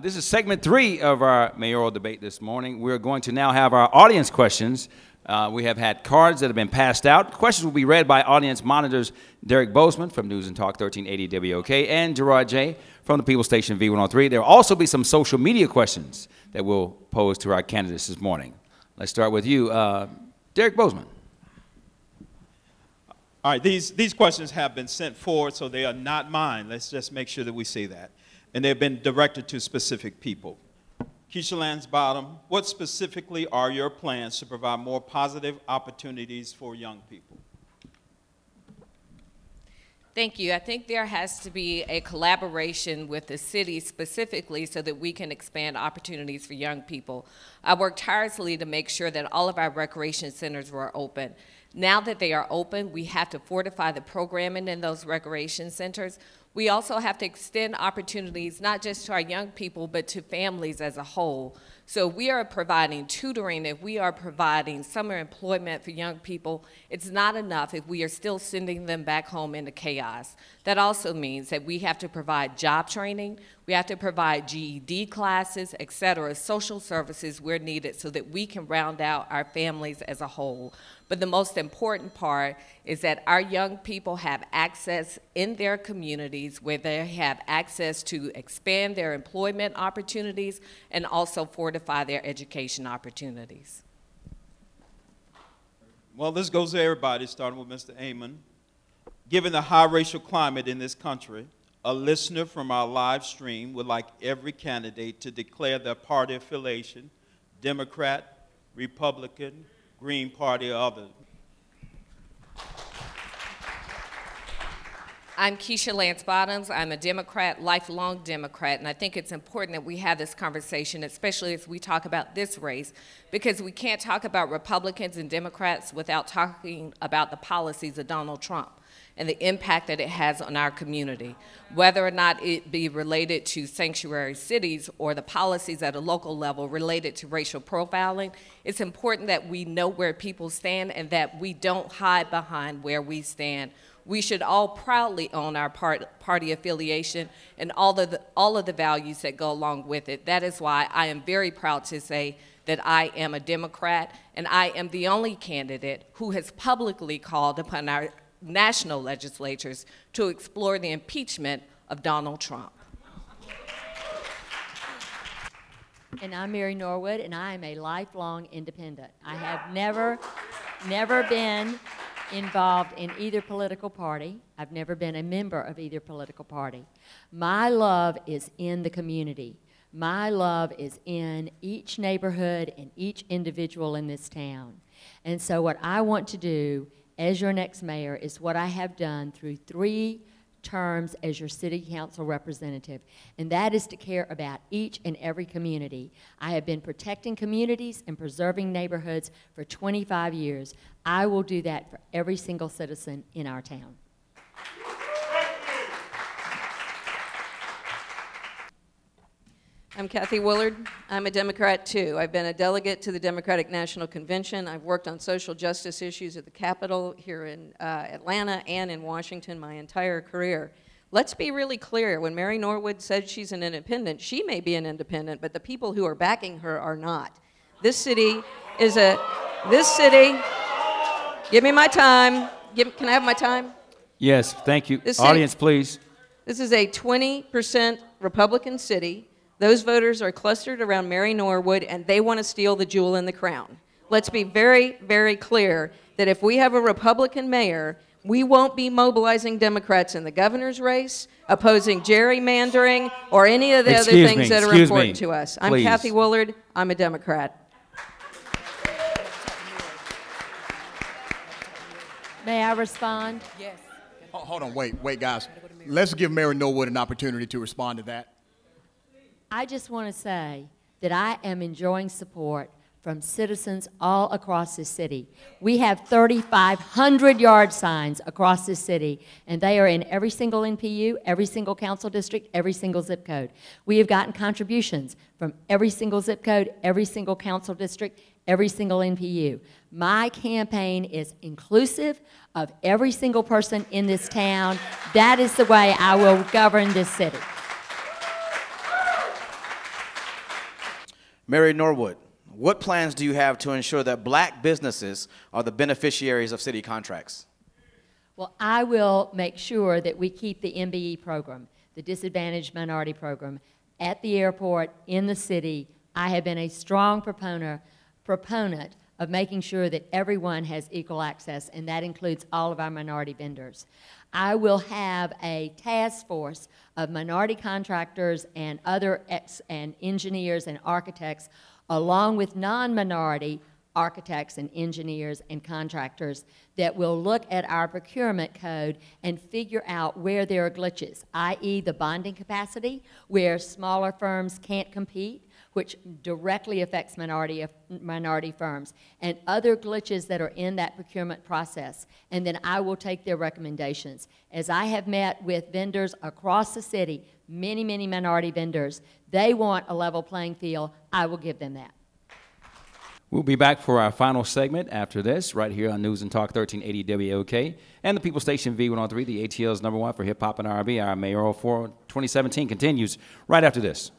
This is segment 3 of our mayoral debate this morning. We're going to now have our audience questions. We have had cards that have been passed out. Questions will be read by audience monitors Derek Bozeman from News and Talk 1380 WOK and Gerard J. from the People Station V103. There will also be some social media questions that we'll pose to our candidates this morning. Let's start with you, Derek Bozeman. All right, these questions have been sent forward, so they are not mine. Let's just make sure that we say that. And they've been directed to specific people. Keisha Lansbottom, what specifically are your plans to provide more positive opportunities for young people? Thank you. I think there has to be a collaboration with the city specifically so that we can expand opportunities for young people. I worked tirelessly to make sure that all of our recreation centers were open. Now that they are open, we have to fortify the programming in those recreation centers. We also have to extend opportunities not just to our young people, but to families as a whole. So we are providing tutoring, if we are providing summer employment for young people, it's not enough if we are still sending them back home into chaos. That also means that we have to provide job training, we have to provide GED classes, et cetera, social services where needed so that we can round out our families as a whole. But the most important part is that our young people have access in their communities where they have access to expand their employment opportunities and also fortify their education opportunities. Well, this goes to everybody, starting with Mr. Amon. Given the high racial climate in this country, a listener from our live stream would like every candidate to declare their party affiliation, Democrat, Republican, Green Party, or other. I'm Keisha Lansbottom. I'm a Democrat, lifelong Democrat, and I think it's important that we have this conversation, especially as we talk about this race, because we can't talk about Republicans and Democrats without talking about the policies of Donald Trump and the impact that it has on our community, whether or not it be related to sanctuary cities or the policies at a local level related to racial profiling. It's important that we know where people stand and that we don't hide behind where we stand. We should all proudly own our party affiliation and all of the values that go along with it. That is why I am very proud to say that I am a Democrat, and I am the only candidate who has publicly called upon our national legislatures to explore the impeachment of Donald Trump. And I'm Mary Norwood, and I am a lifelong independent. I have never been involved in either political party. I've never been a member of either political party. My love is in the community. My love is in each neighborhood and each individual in this town. And so what I want to do as your next mayor is what I have done through 3 terms as your city council representative, and that is to care about each and every community. I have been protecting communities and preserving neighborhoods for 25 years. I will do that for every single citizen in our town. I'm Kathy Willard. I'm a Democrat too. I've been a delegate to the Democratic National Convention. I've worked on social justice issues at the Capitol here in Atlanta and in Washington my entire career. Let's be really clear. When Mary Norwood said she's an independent, she may be an independent, but the people who are backing her are not. This city, give me my time. Can I have my time? Yes, thank you. Audience, please. This is a 20% Republican city. Those voters are clustered around Mary Norwood, and they want to steal the jewel in the crown. Let's be very, very clear that if we have a Republican mayor, we won't be mobilizing Democrats in the governor's race, opposing gerrymandering, or any of the other things that are important to us. I'm Kathy Willard. I'm a Democrat. May I respond? Yes. Hold on, wait, guys. Let's give Mary Norwood an opportunity to respond to that. I just want to say that I am enjoying support from citizens all across this city. We have 3,500 yard signs across this city, and they are in every single NPU, every single council district, every single zip code. We have gotten contributions from every single zip code, every single council district, every single NPU. My campaign is inclusive of every single person in this town. That is the way I will govern this city. Mary Norwood, what plans do you have to ensure that black businesses are the beneficiaries of city contracts? Well, I will make sure that we keep the MBE program, the Disadvantaged Minority Program, at the airport, in the city. I have been a strong proponent of making sure that everyone has equal access, and that includes all of our minority vendors. I will have a task force of minority contractors and other engineers and architects, along with non-minority architects and engineers and contractors, that will look at our procurement code and figure out where there are glitches, i.e. the bonding capacity, where smaller firms can't compete, which directly affects minority firms, and other glitches that are in that procurement process. And then I will take their recommendations. As I have met with vendors across the city, many, many minority vendors, they want a level playing field. I will give them that. We'll be back for our final segment after this, right here on News and Talk 1380 WOK and the People Station V103, the ATL's #1 for hip hop and R&B. Our Mayoral for 2017 continues right after this.